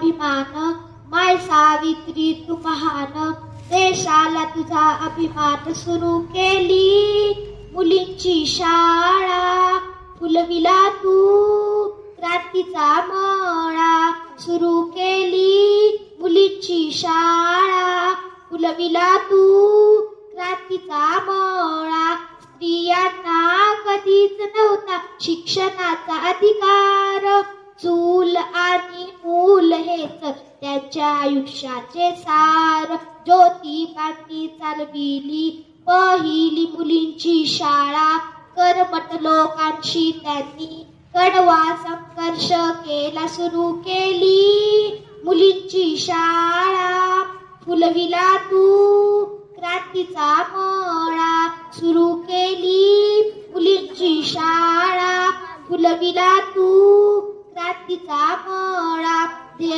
अभिमान, माय सावित्री तू महान, देशाला तुझा अभिमान. सुरू केली मुलींची शाळा, फुलविला तू क्रांतीचा मळा. सुरू केली मुलींची शाळा, फुलविला तू क्रांतीचा मळा. स्त्रियांना कधीच नव्हता शिक्षणाचा अधिकार, चूल आणि मूल हेच त्यांच्या आयुष्याचे सार. ज्योतिबांनी चालविली पहिली मुलींची शाळा, कर्मठ लोकांशी त्यांनी कडवा संघर्ष केला. सुरू केली मुलींची शाळा, फुलविला तू क्रांतीचा मळा. सुरू केली मुलींची शाळा, फुलविला तू क्रांतीचा मळा.